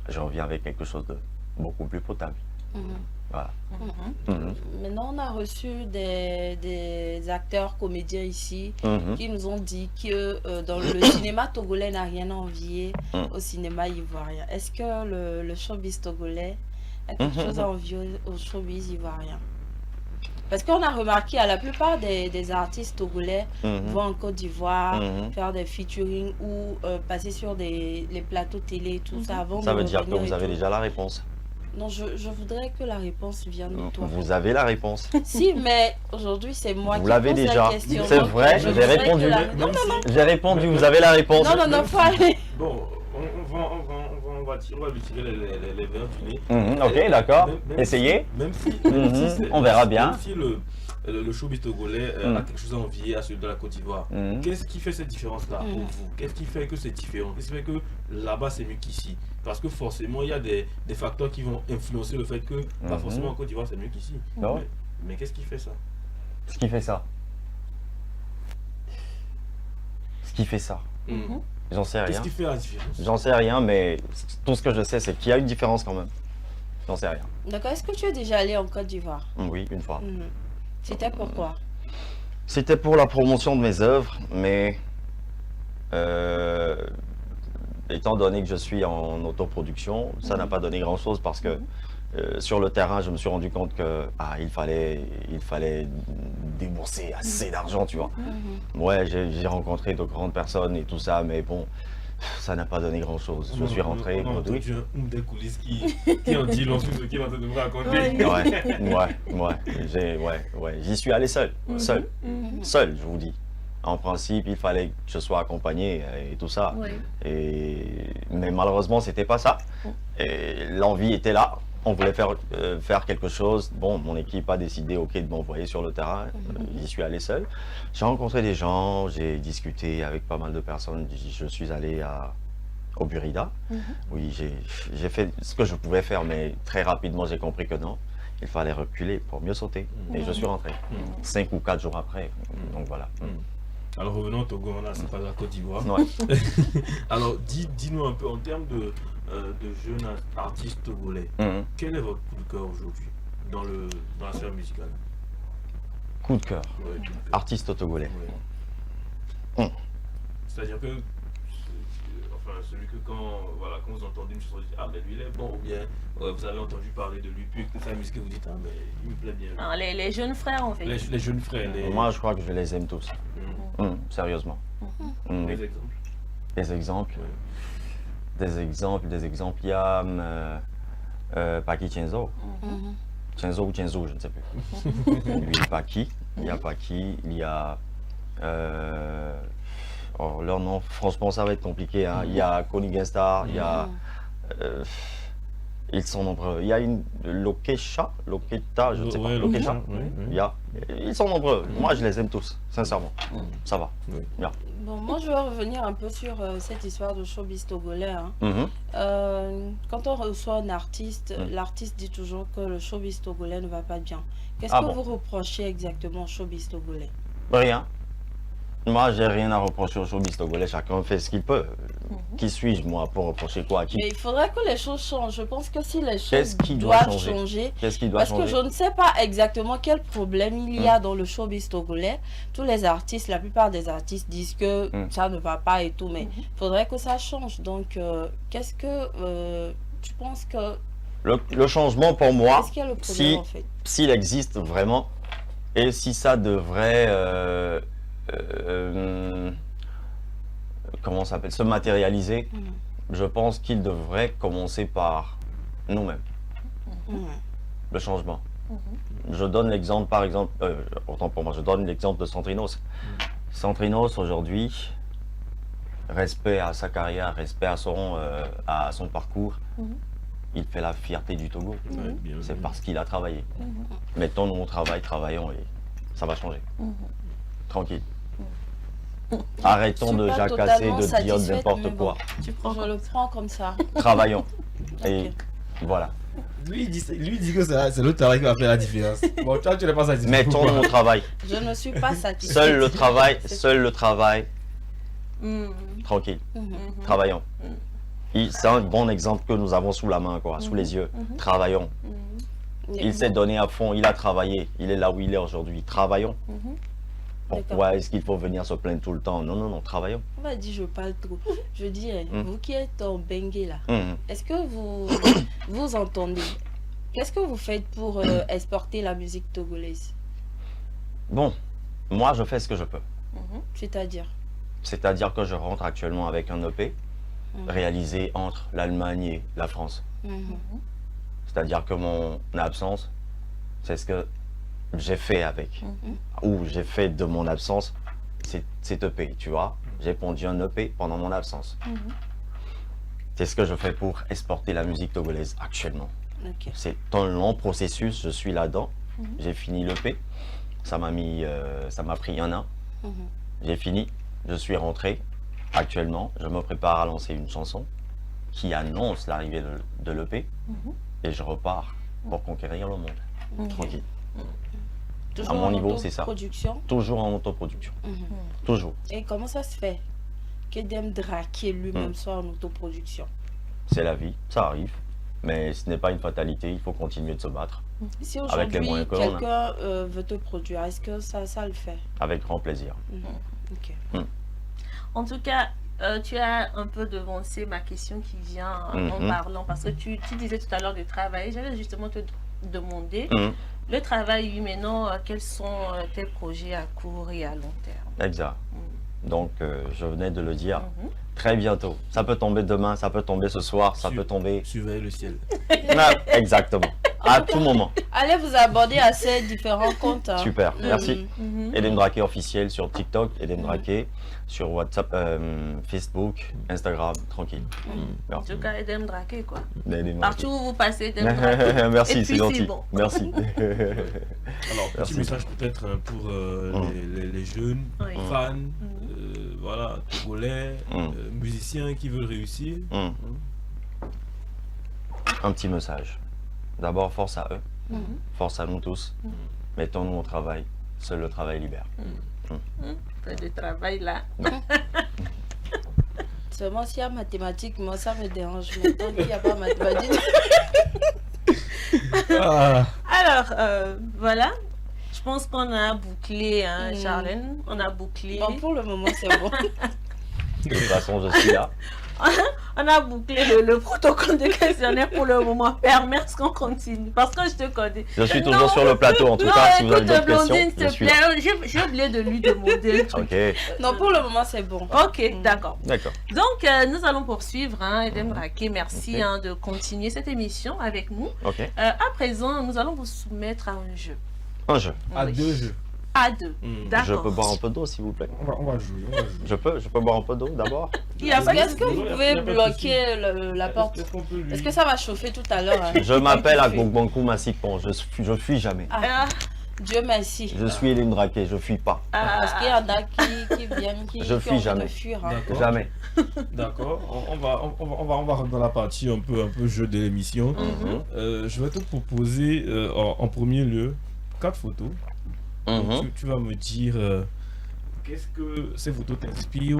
je reviens avec quelque chose de beaucoup plus potable. Voilà. Maintenant, on a reçu des acteurs, comédiens ici qui nous ont dit que dans le cinéma togolais n'a rien à envier au cinéma ivoirien. Est-ce que le showbiz togolais a quelque chose à envier au showbiz ivoirien? Parce qu'on a remarqué à la plupart des artistes togolais vont en Côte d'Ivoire faire des featuring ou passer sur les plateaux télé et tout ça avant. Ça veut dire que vous avez déjà la réponse. Non, je voudrais que la réponse vienne de toi. Vous avez la réponse. Si, mais aujourd'hui, c'est moi vous qui l'avez pose déjà. la question. C'est vrai, j'ai répondu. Non. J'ai répondu, vous avez la réponse. Non, faut aller. Bon, on va lui tirer les verres du nez. Ok, d'accord. Essayez. Même si, on verra bien. Même si le showbiz togolais a quelque chose à envier à celui de la Côte d'Ivoire, qu'est-ce qui fait cette différence-là pour vous? Qu'est-ce qui fait que c'est différent? Qu'est-ce qui fait que là-bas c'est mieux qu'ici? Parce que forcément, il y a des facteurs qui vont influencer le fait que pas forcément en Côte d'Ivoire c'est mieux qu'ici. Mais qu'est-ce qui fait ça? Ce qui fait ça. Ce qui fait ça. J'en sais rien. Qu'est-ce qui fait la différence? J'en sais rien, mais tout ce que je sais, c'est qu'il y a une différence quand même. J'en sais rien. D'accord. Est-ce que tu es déjà allé en Côte d'Ivoire? Oui, une fois. C'était pourquoi? C'était pour la promotion de mes œuvres, mais étant donné que je suis en autoproduction, ça n'a pas donné grand-chose parce que sur le terrain, je me suis rendu compte que il fallait débourser assez d'argent, tu vois. Ouais, j'ai rencontré de grandes personnes et tout ça, mais bon, ça n'a pas donné grand-chose. Je suis rentré. On a entendu une des coulisses qui en dit long sur ce qu'il est en train de me raconter. Ouais. J'y suis allé seul, je vous dis. En principe, il fallait que je sois accompagné et tout ça. Mais malheureusement, c'était pas ça. Et l'envie était là. On voulait faire quelque chose. Bon, mon équipe a décidé de m'envoyer sur le terrain. J'y suis allé seul. J'ai rencontré des gens, j'ai discuté avec pas mal de personnes. Je suis allé au Burida. Oui, j'ai fait ce que je pouvais faire, mais très rapidement, j'ai compris que non. Il fallait reculer pour mieux sauter. Et je suis rentré 5 ou 4 jours après. Donc voilà. Alors revenons au Togo, c'est pas la Côte d'Ivoire. Ouais. Alors dis-nous un peu en termes de jeunes artistes togolais, quel est votre coup de cœur aujourd'hui dans la sphère musicale? Coup de cœur. Artiste togolais. C'est-à-dire que celui que quand vous entendez une chanson, vous dites mais lui il est bon, ou bien vous avez entendu parler de lui, puis que sa musique vous dites mais il me plaît bien. Non, les jeunes frères en fait. Les jeunes frères. Moi je crois que je les aime tous. Sérieusement. Des exemples. Des exemples. Il y a Paki Chenzo. Chenzo ou Chenzo, je ne sais plus. Lui, Paki. Il y a Paki. Il y a. Leur nom, franchement, ça va être compliqué. Hein. Il y a Connie Genstar. Il y a. Ils sont nombreux. Il y a une Loketa, je ne sais pas. Loketa. Ils sont nombreux. Moi, je les aime tous, sincèrement. Ça va. Bien. Bon, moi, je vais revenir un peu sur cette histoire de showbiz togolais. Quand on reçoit un artiste, l'artiste dit toujours que le showbiz togolais ne va pas bien. Qu'est-ce que vous reprochez exactement au showbiz togolais? Rien. Moi, j'ai rien à reprocher au showbiz togolais. Chacun fait ce qu'il peut. Qui suis-je, moi, pour reprocher quoi à qui? Mais il faudrait que les choses changent. Je pense que si les choses doivent changer, qu'est-ce qui doit changer? Parce que je ne sais pas exactement quel problème il y a dans le showbiz togolais. Tous les artistes, la plupart des artistes disent que ça ne va pas et tout, mais il faudrait que ça change. Donc, qu'est-ce que tu penses que... Le changement, pour moi, qu'est-ce qu'il y a le problème, en fait? S'il existe vraiment, et si ça devrait... comment ça s'appelle, se matérialiser, je pense qu'il devrait commencer par nous-mêmes. Le changement. Je donne l'exemple, par exemple, autant pour moi, je donne l'exemple de Centrinos. Centrinos, aujourd'hui, respect à sa carrière, respect à son parcours, il fait la fierté du Togo. C'est parce qu'il a travaillé. Mettons, nous, on travaille, travaillons et ça va changer. Tranquille. Arrêtons de pas jacasser, totalement de dire satisfaite, n'importe mais quoi. Je le prends comme ça. Travaillons. Et voilà. Lui, il dit que c'est le travail qui va faire la différence. Bon, toi, tu n'es pas satisfait. Mettons au travail. Je ne suis pas satisfaite. Seul le travail. Tranquille. Travaillons. C'est un bon exemple que nous avons sous la main, quoi, sous les yeux. Travaillons. Il s'est donné à fond, il a travaillé. Il est là où il est aujourd'hui. Travaillons. Pourquoi est-ce qu'il faut venir se plaindre tout le temps? Non, non, non, travaillons. On va dire je parle trop. Je dis, vous qui êtes en Bengue là, est-ce que vous entendez? Qu'est-ce que vous faites pour exporter la musique togolaise? Bon, moi je fais ce que je peux. C'est-à-dire? C'est-à-dire que je rentre actuellement avec un EP réalisé entre l'Allemagne et la France. C'est-à-dire que mon absence, c'est ce que j'ai fait avec. Ou j'ai fait de mon absence, c'est EP, tu vois. J'ai pondu un EP pendant mon absence. C'est ce que je fais pour exporter la musique togolaise actuellement. C'est un long processus, je suis là-dedans. J'ai fini l'EP. Ça m'a pris 1 an. J'ai fini, je suis rentré. Actuellement, je me prépare à lancer une chanson qui annonce l'arrivée de l'EP. Et je repars pour conquérir le monde. Tranquille. Toujours à mon niveau, c'est ça. Toujours en autoproduction. Toujours. Et comment ça se fait que Dem Draké lui-même soit en autoproduction? C'est la vie, ça arrive. Mais ce n'est pas une fatalité, il faut continuer de se battre. Si aujourd'hui quelqu'un veut te produire, est-ce que ça le fait? Avec grand plaisir. En tout cas, tu as un peu devancé ma question qui vient en parlant, parce que tu disais tout à l'heure de travail. J'allais justement te demander, le travail, oui, maintenant, quels sont tes projets à court et à long terme? Exact. Donc, je venais de le dire. Très bientôt. Ça peut tomber demain, ça peut tomber ce soir, ça peut tomber... Surveillez le ciel. Exactement. À tout moment. Allez vous aborder à ces différents comptes. Hein. Super, merci. Edem Draké officiel sur TikTok, Edem Draké sur WhatsApp, Facebook, Instagram, tranquille. En tout cas, Edem Draké, quoi. Edem Partout où vous passez, Edem Draké. Merci, c'est gentil. Bon. Merci. Alors, petit message peut-être pour les jeunes, fans, voilà, togolais, musiciens qui veulent réussir. Un petit message. D'abord, force à eux, force à nous tous. Mettons-nous au travail, seul le travail libère. Pas de travail là. Seulement s'il y a mathématiques, moi ça me dérange. Mais tant qu'il n'y a pas mathématiques. Alors, voilà. Je pense qu'on a bouclé, hein, Charlène. On a bouclé. Bon, pour le moment, c'est bon. De toute façon, je suis là. On a bouclé le protocole de questionnaire pour le moment. Permets qu'on continue. Parce que je te connais. Je suis toujours sur le plateau, en tout cas, si vous avez d'autres questions. Je suis là. J'ai oublié de lui demander. Non, pour le moment, c'est bon. Ok, d'accord. D'accord. Donc, nous allons poursuivre. Hein, Edem Draké, merci de continuer cette émission avec nous. À présent, nous allons vous soumettre à un jeu. Un jeu. À 2 jeux. À 2. D'accord. Je peux boire un peu d'eau, s'il vous plaît. On va jouer. Je peux boire un peu d'eau d'abord? Est-ce que vous pouvez bloquer la porte? Est-ce que ça va chauffer tout à l'heure? Je m'appelle Agbongbonkou Massikpon. Je fuis jamais. Dieu merci. Je suis Edem Draké, je fuis pas. Parce qu'il y en a qui viennent, je fuis jamais. Fuir, hein. Jamais. D'accord. On va rentrer dans la partie un peu jeu de l'émission. Je vais te proposer en premier lieu 4 photos. Tu vas me dire qu'est-ce que ces photos t'inspirent,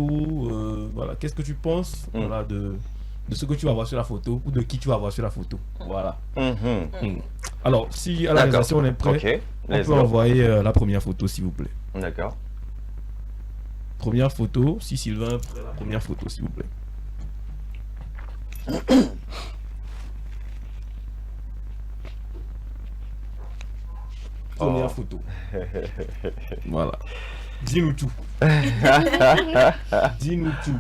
voilà, qu'est-ce que tu penses voilà, de ce que tu vas voir sur la photo ou de qui tu vas voir sur la photo. Voilà. Alors, si à la réalisation on est prêt, on peut envoyer la première photo, s'il vous plaît. D'accord. Première photo, si Sylvain prend la première photo, s'il vous plaît. Première photo. Voilà. Dis-nous tout. Dis-nous tout.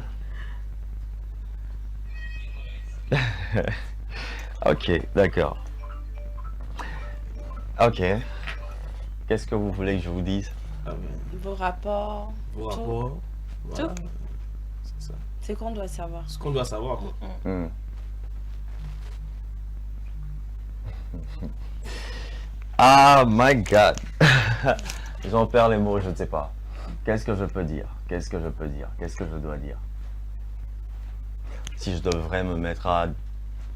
Ok, d'accord. Ok. Qu'est-ce que vous voulez que je vous dise? Vos rapports. Vos rapports. Voilà. Tout. C'est ça. C'est qu'on doit savoir. Ce qu'on doit savoir. Ah my god. J'en perds les mots, je ne sais pas. Qu'est-ce que je peux dire? qu'est-ce que je peux dire? Qu'est-ce que je dois dire? Si je devrais me mettre à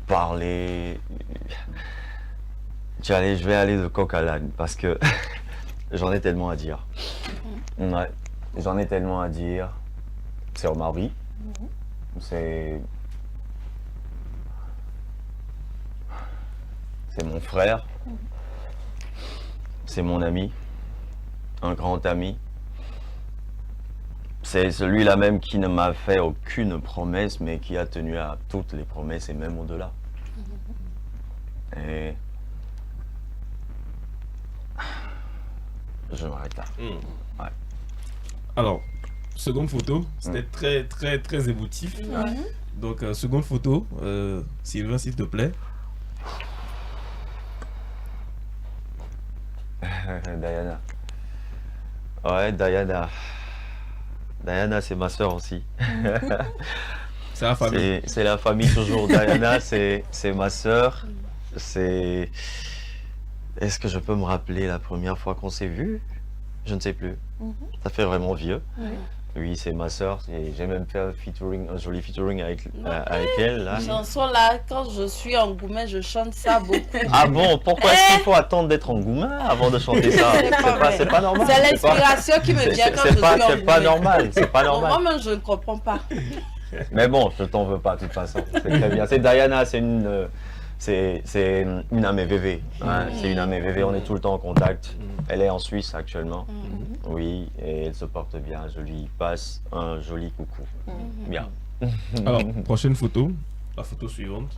parler, je vais aller de coq à l'âne parce que j'en ai tellement à dire. Ouais, j'en ai tellement à dire. C'est Omar Bry. C'est mon frère. C'est mon ami. Un grand ami. C'est celui-là même qui ne m'a fait aucune promesse, mais qui a tenu à toutes les promesses et même au-delà. Et je m'arrête là. Ouais. Alors, seconde photo, c'était très émotif. Donc, seconde photo, Sylvain, s'il te plaît. Diana. Ouais, Diana. Diana, c'est ma soeur aussi. C'est la famille. C'est la famille toujours. Diana, c'est ma soeur. Est-ce que je peux me rappeler la première fois qu'on s'est vu? Je ne sais plus. Ça fait vraiment vieux. Oui, c'est ma soeur. J'ai même fait un joli featuring avec elle. Là. Chanson là, quand je suis en Goumen, je chante ça beaucoup. Ah bon? Pourquoi est-ce qu'il faut attendre d'être en Goumen avant de chanter ça? C'est pas normal. C'est l'inspiration qui me vient quand je suis en Goumen. C'est pas normal. C'est pas normal. Moi-même, je ne comprends pas. Mais bon, je t'en veux pas de toute façon. C'est très bien. C'est Diana, c'est une amie VV. Hein. C'est une amie VV, on est tout le temps en contact. Elle est en Suisse actuellement. Oui, et elle se porte bien. Je lui passe un joli coucou. Bien. Alors, prochaine photo, la photo suivante.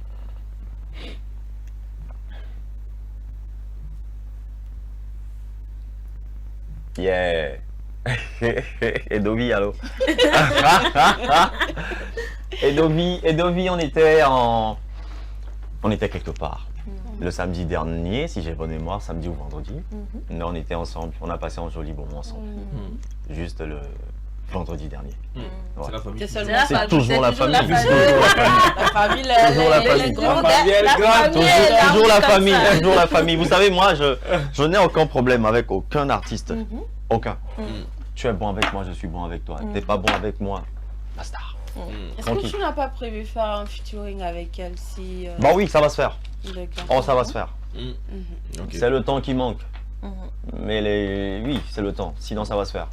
Yeah. Et Dovi, allô. Et Dovi, on était quelque part. Le samedi dernier, si j'ai bonne mémoire, samedi ou vendredi. Là, on était ensemble, on a passé un joli moment ensemble. Juste le vendredi dernier. C'est la famille. C'est toujours la famille. La famille, toujours la famille. Toujours la famille. Vous savez, moi, je n'ai aucun problème avec aucun artiste. Aucun. Tu es bon avec moi, je suis bon avec toi. T'es pas bon avec moi, basta. Est-ce que tu n'as pas prévu faire un featuring avec elle si... Bah oui, ça va se faire. Oh, ça va se faire. Okay. C'est le temps qui manque. Mais oui, c'est le temps. Sinon, ça va se faire.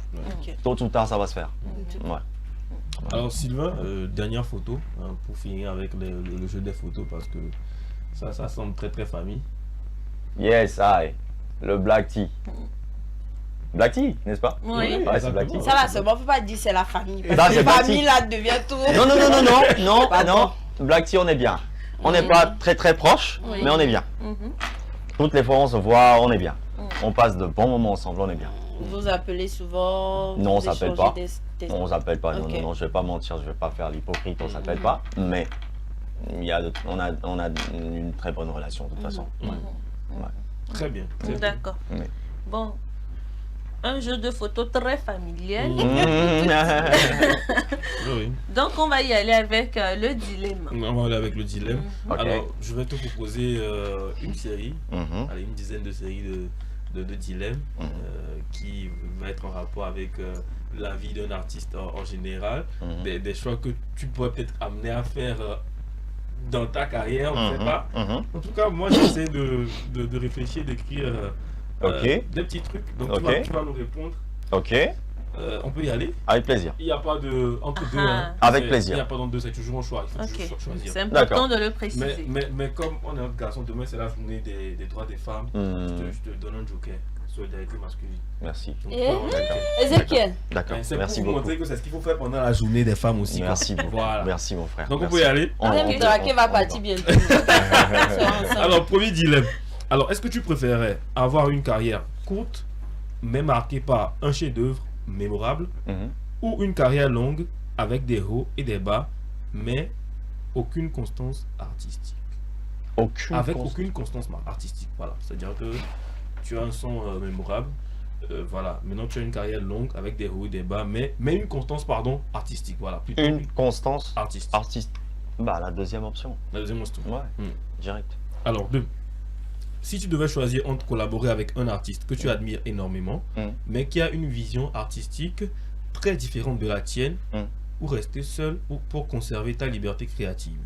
Tôt ou tard, ça va se faire. Ouais. Alors, Sylvain, dernière photo, hein, pour finir avec le jeu des photos, parce que ça semble très famille. Yes, le Black Tea. Black Tea, n'est-ce pas? Oui. Ouais, c'est Black Tea. Ça va, c'est bon, on peut pas dire c'est la famille. Non, Parce que c'est la Black famille Tea. là devient tout. Non. Black Tea, on est bien. On n'est pas très proches, mais on est bien. Toutes les fois on se voit, on est bien. On passe de bons moments ensemble, on est bien. Vous vous appelez souvent? Non, on s'appelle pas. On On s'appelle pas, Okay. non, je vais pas mentir, je vais pas faire l'hypocrite, on s'appelle pas. Mais on a une très bonne relation de toute façon. Ouais. Très bien. D'accord. Oui. Bon, un jeu de photos très familial. Oui. Donc, on va y aller avec le dilemme. On va aller avec le dilemme. Ok. Alors, je vais te proposer une série, allez, une dizaine de séries de dilemmes qui va être en rapport avec la vie d'un artiste en général, des choix que tu pourrais peut-être amener à faire dans ta carrière, on ne sait pas. En tout cas, moi, j'essaie de réfléchir, d'écrire des petits trucs. Donc, tu vas nous répondre. Ok. On peut y aller. Avec plaisir. Il n'y a pas de entre deux. Hein. Avec plaisir. Il n'y a pas d'entre deux, c'est toujours un choix. Il faut toujours choisir. C'est important de le préciser. Mais comme on est un garçon, demain c'est la journée des droits des femmes, je te donne un joker. Solidarité masculine. Merci. Ezekiel. D'accord. C'est Merci pour vous beaucoup. montrer que c'est ce qu'il faut faire pendant la journée des femmes aussi. Merci beaucoup. Voilà. Merci mon frère. Donc merci. on peut y aller. Traqué va partir bientôt. Alors, premier dilemme. Alors, est-ce que tu préférerais avoir une carrière courte, mais marquée par un chef-d'œuvre mémorable, ou une carrière longue avec des hauts et des bas, mais aucune constance artistique? Aucune constance artistique, voilà. C'est-à-dire que tu as un son mémorable, voilà. Maintenant, tu as une carrière longue avec des hauts et des bas, mais une constance, artistique, voilà. Plutôt une constance artistique. Bah, la deuxième option. La deuxième option. Ouais, direct. Alors, 2. Si tu devais choisir entre collaborer avec un artiste que tu admires énormément, mais qui a une vision artistique très différente de la tienne ou rester seul ou pour conserver ta liberté créative?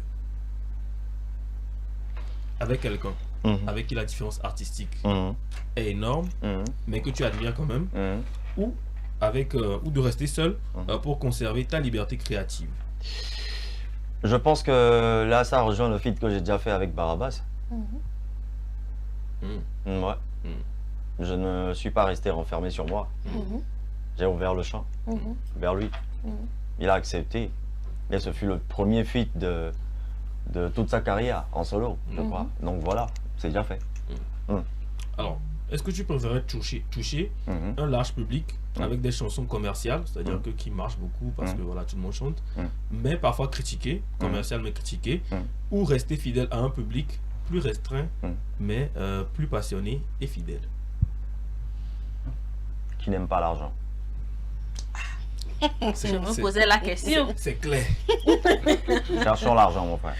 Avec quelqu'un avec qui la différence artistique est énorme, mais que tu admires quand même, ou de rester seul pour conserver ta liberté créative? Je pense que là, ça rejoint le feat que j'ai déjà fait avec Barabas. Ouais. Je ne suis pas resté renfermé sur moi. J'ai ouvert le champ vers lui. Il a accepté. Et ce fut le premier feat de toute sa carrière en solo, je crois. Donc voilà, c'est déjà fait. Alors, est-ce que tu préférais toucher un large public avec des chansons commerciales, c'est-à-dire que qui marchent beaucoup parce que voilà, tout le monde chante, mais parfois critiqué, commercial mais critiqué, ou rester fidèle à un public plus restreint, mais plus passionné et fidèle? Qui n'aime pas l'argent. Je me posais la question. C'est clair. Cherchons l'argent, mon frère.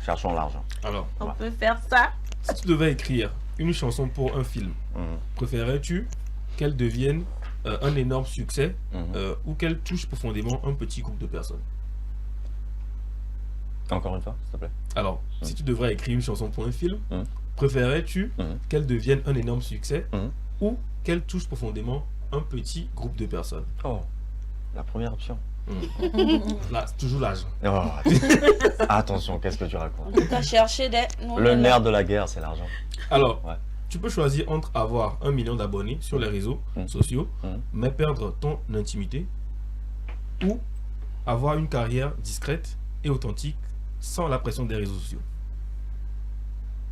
Cherchons l'argent. Alors, on peut faire ça. Si tu devais écrire une chanson pour un film, préférerais-tu qu'elle devienne un énorme succès ou qu'elle touche profondément un petit groupe de personnes? Encore une fois, s'il te plaît. Alors, si tu devrais écrire une chanson pour un film, préférerais-tu qu'elle devienne un énorme succès ou qu'elle touche profondément un petit groupe de personnes? Oh, la première option. Là, c'est toujours l'argent. Oh, attention, qu'est-ce que tu racontes? Tu as cherché des... Le nerf de la guerre, c'est l'argent. Alors, tu peux choisir entre avoir 1 million d'abonnés sur les réseaux sociaux, mais perdre ton intimité, ou avoir une carrière discrète et authentique sans la pression des réseaux sociaux.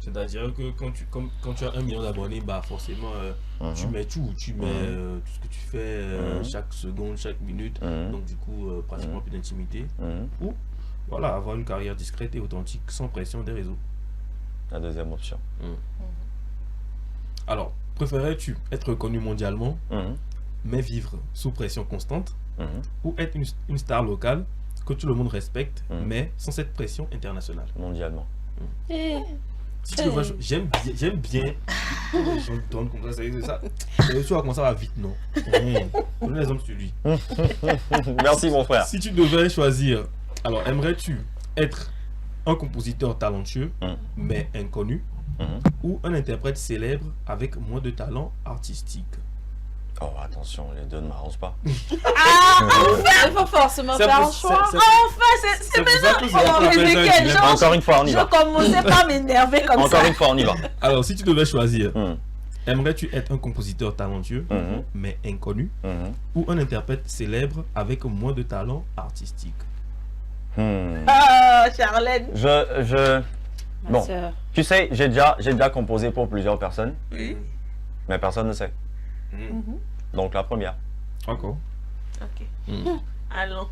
C'est-à-dire que quand tu as 1 million d'abonnés, bah forcément tu mets tout, tu mets tout ce que tu fais chaque seconde, chaque minute, donc du coup pratiquement plus d'intimité, ou voilà, avoir une carrière discrète et authentique sans pression des réseaux. La deuxième option. Alors, préférais-tu être reconnu mondialement, mais vivre sous pression constante, ou être une star locale que tout le monde respecte, mais sans cette pression internationale? Mondialement. Si tu veux, j'aime bien les gens donnent comme ça, c'est ça. Et tu vois comment ça va vite, non? Prenez l'exemple sur lui. Merci mon frère. Si tu devais choisir, alors aimerais-tu être un compositeur talentueux, mais inconnu, ou un interprète célèbre avec moins de talent artistique? Oh, attention, les deux ne m'arrangent pas. Il faut forcément faire un choix. Enfin, c'est maintenant. Encore une fois, on y va. Je commençais pas à m'énerver comme ça. Encore une fois, on y va. Alors, si tu devais choisir, aimerais-tu être un compositeur talentueux, mais inconnu, ou un interprète célèbre avec moins de talent artistique? Charlène. Bon, tu sais, j'ai déjà composé pour plusieurs personnes, mais personne ne sait. Donc la première. Encore. Ok. Allons.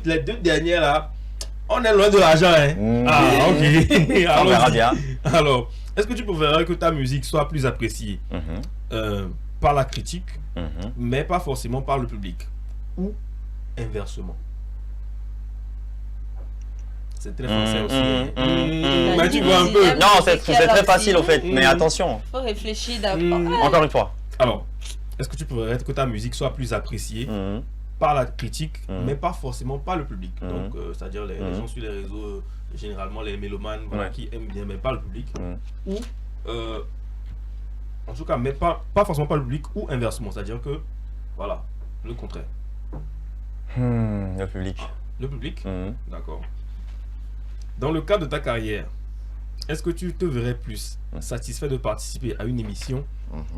Les deux dernières là, on est loin de l'argent, hein. Ah, ok. On verra bien. Alors, est-ce que tu préférerais que ta musique soit plus appréciée par la critique, mais pas forcément par le public, ou inversement? C'est très français aussi. Mais tu vois un peu. Non, c'est très facile au fait, mais attention. Faut réfléchir d'abord. Encore une fois. Alors, est-ce que tu préférerais que ta musique soit plus appréciée par la critique, mais pas forcément par le public? Donc, c'est-à-dire les gens sur les réseaux, généralement les mélomanes, voilà, qui aiment bien, mais pas le public. Ou, en tout cas, mais pas forcément par le public, ou inversement, c'est-à-dire que, voilà, le contraire. Le public. Le public? D'accord. Dans le cadre de ta carrière, est-ce que tu te verrais plus satisfait de participer à une émission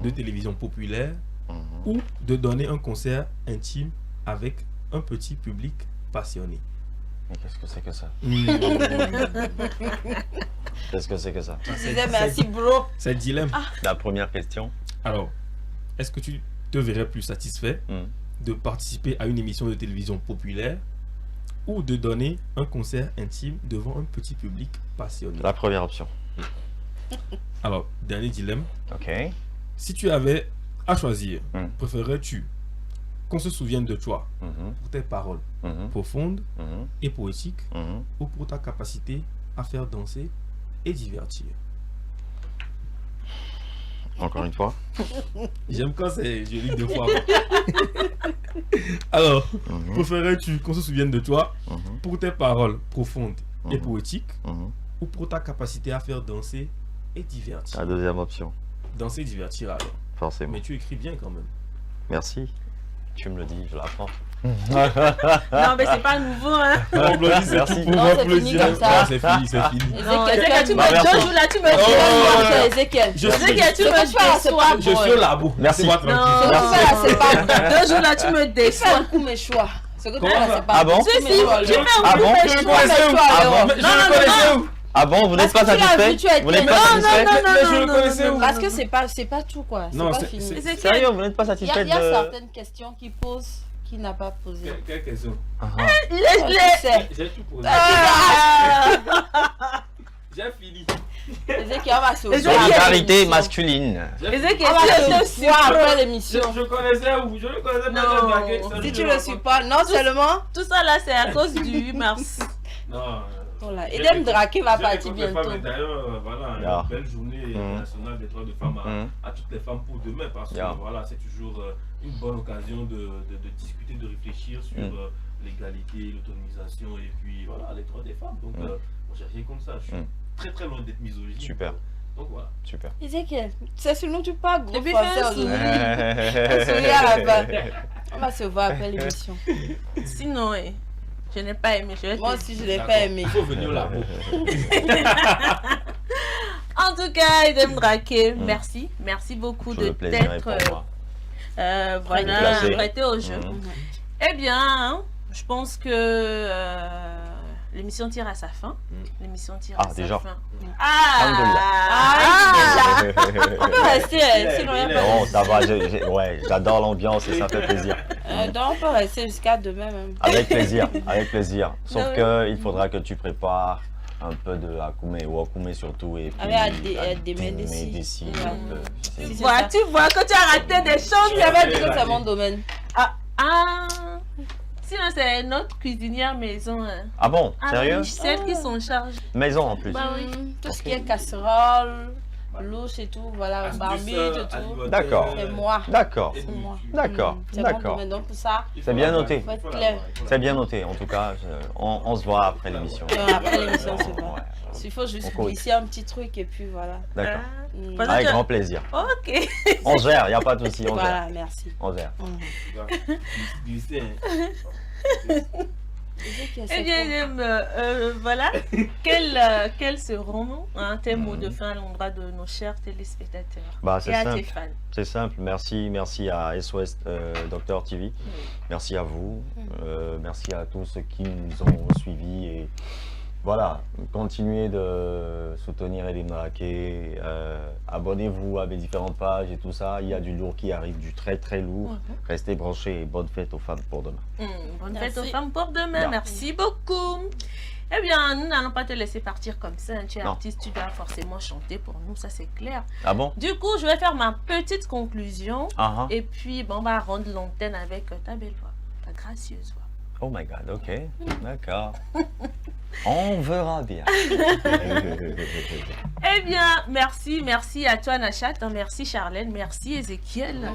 de télévision populaire ou de donner un concert intime avec un petit public passionné? Mais qu'est-ce que c'est que ça? Qu'est-ce que c'est que ça? Merci bro. C'est le dilemme. La première question. Alors, est-ce que tu te verrais plus satisfait de participer à une émission de télévision populaire ou de donner un concert intime devant un petit public passionné? La première option. Alors, dernier dilemme. Ok. Si tu avais à choisir, préférerais-tu qu'on se souvienne de toi pour tes paroles profondes et poétiques ou pour ta capacité à faire danser et divertir? Encore une fois. J'aime quand c'est joli deux fois. Alors, préférerais-tu qu'on se souvienne de toi pour tes paroles profondes et poétiques ou pour ta capacité à faire danser et divertir? La deuxième option. Danser et divertir alors. Forcément. Mais tu écris bien quand même. Merci. Tu me le dis, je l'apprends. Non, mais c'est pas nouveau, hein. Merci. Non, c'est fini comme ça. C'est fini, c'est fini. Ézéchiel, tu me deux jours là, tu me dis. Ézéchiel, tu me déçois. Je suis au labo. Merci. Laisse-moi tranquille. c'est pas Deux jours là, tu me fais un déçois. coup mes choix. Ce que tu Comment fais, ça? c'est pas Ah bon? Si, si, tu fais Ah un bon? coup Je de le choix. connaissais où? Ah bon? Je le connaissais où? Ah bon, vous n'êtes pas Parce que tu l'as satisfait? vu, tu as Vous n'êtes été- pas Non, satisfait? Mais je le connaissais où? Parce que c'est pas tout quoi. C'est Non, pas c'est- fini. c'est- Il Sérieux, vous n'êtes pas y a satisfait de... certaines questions qu'il pose qu'il n'a pas posées. Quelle question? Tu sais. J'ai tout posé. J'ai fini. Ézéchiel, on va se voir Solidarité après l'émission. masculine. Ézéchiel, On va c'est se voir après l'émission. Je connaissais où? Je le connaissais Non. pas. Si tu le suis pas, non seulement. tout ça là, c'est à cause du 8 mars. Non. Voilà. Edem Draké va partir J'ai bientôt. femmes, et d'ailleurs, voilà, Yeah. une belle journée nationale des droits de femmes à toutes les femmes pour demain parce que Yeah. voilà, c'est toujours une bonne occasion de discuter, de réfléchir sur l'égalité, l'autonomisation et puis voilà, les droits des femmes. Donc, moi, j'ai rien comme ça. Je suis très très loin d'être misogyne. Super. Donc voilà. Super. Ézéchiel, c'est sur nous tu parles gros Et puis, français fais un aujourd'hui. Ouais. Un sourire à la fin. On va se voir après l'émission. Sinon, je n'ai pas aimé. Je vais Moi te- aussi, je l'ai D'accord. pas aimé. Il faut venir au labo. En tout cas, Edem Draké, merci. Merci beaucoup Tout de le plaisir est t'être pour moi. voilà, Placé. prêté au jeu. Eh bien, hein, je pense que l'émission tire à sa fin. L'émission tire Ah, à déjà. sa fin. On peut rester, sinon il n'y a pas Non, ça va, ouais, j'adore l'ambiance et ça fait plaisir. Donc on peut rester jusqu'à demain même. Avec plaisir, avec plaisir. Sauf Non, que il faudra que tu prépares un peu de Akume, ou Akume surtout, et puis Avec des Médécis. Médécis, Ouais. un peu. C'est- Si, c'est Voilà, ça. tu vois que tu as raté des choses. J'avais dit que c'est mon domaine. Ah, sinon c'est notre cuisinière maison. Hein. Ah bon, Ah, sérieux? oui, celle qui s'en charge. Maison en plus. Bah oui. Tout ce qui est casserole, louche et tout, voilà, barbite et tout. D'accord. C'est moi. D'accord, C'est moi. d'accord, C'est mon d'accord. domaine. Donc pour ça, C'est bien noté. faut être clair. C'est bien noté, en tout cas, on se voit après l'émission. Après l'émission, c'est bon. Ouais. Il faut juste On glisser un petit truc et puis voilà. D'accord. Parce Avec que- grand plaisir. Ok. On gère, il n'y a pas de souci, on Voilà, gère. merci. On gère. Eh bien, voilà. Quels seront tes mots de fin à l'endroit de nos chers téléspectateurs Bah, et c'est à tes simple. fans? C'est simple. Merci à SOS Docteur TV. Merci à vous. Merci à tous ceux qui nous ont suivis. Et voilà, continuez de soutenir Edem Draké. Abonnez-vous à mes différentes pages et tout ça. Il y a du lourd qui arrive, du très très lourd. Restez branchés et bonne fête aux femmes pour demain. Bonne fête Merci. aux femmes pour demain. Bien. Merci beaucoup. Eh bien, nous n'allons pas te laisser partir comme ça. Tu es Non. artiste, tu dois forcément chanter pour nous, ça c'est clair. Ah bon? Du coup, je vais faire ma petite conclusion. Ah ah. Et puis, bon, on va rendre l'antenne avec ta belle voix, ta gracieuse voix. Oh my god, ok. D'accord. On verra bien. Eh bien, merci à toi Nachat, merci Charlène, merci Ézéchiel,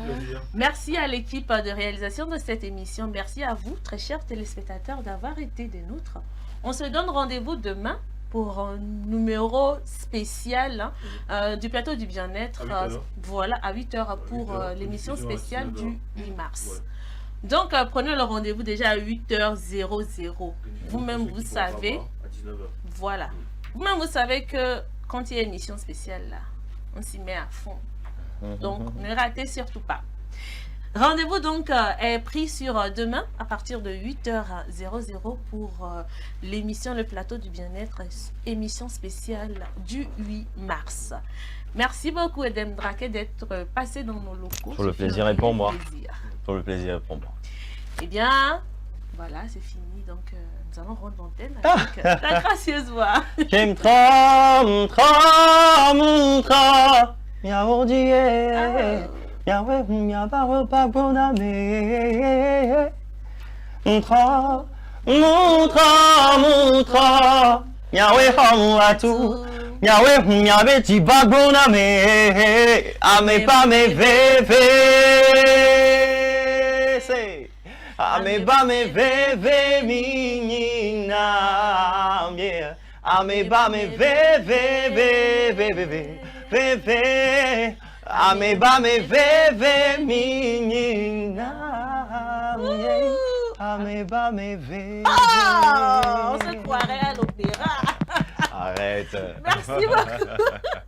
merci à l'équipe de réalisation de cette émission, merci à vous, très chers téléspectateurs, d'avoir été des nôtres. On se donne rendez-vous demain pour un numéro spécial du plateau du bien-être, À 8 heures. voilà, à 8 h pour 8 heures, l'émission diffusion à spéciale 19 du heures. 8 mars. Ouais. Donc, prenez le rendez-vous déjà à 8h00. Vous-même, vous savez. À 19h. Voilà. Vous-même, vous savez que quand il y a une émission spéciale là, on s'y met à fond. Donc, ne ratez surtout pas. Rendez-vous donc est pris sur demain à partir de 8h00 pour l'émission Le Plateau du Bien-être, émission spéciale du 8 mars. Merci beaucoup Edem Draké d'être passé dans nos locaux. Tout le Ce fut plaisir un est pour moi. plaisir. Tout le plaisir est pour moi. Eh bien, voilà, c'est fini. Donc, nous allons rendre l'antenne avec ta gracieuse voix. Kim tram tram tra miao die miao mia ba ba boname tra mutra miao hamu atu Yawe nyabe tibagona me ame ba me veve say ame ba me veve minina yeah ame ba me veve veve veve ame ba me veve minina yeah ame ba me veve. Oh, on se croirait à l'opéra. Arrête. Merci beaucoup.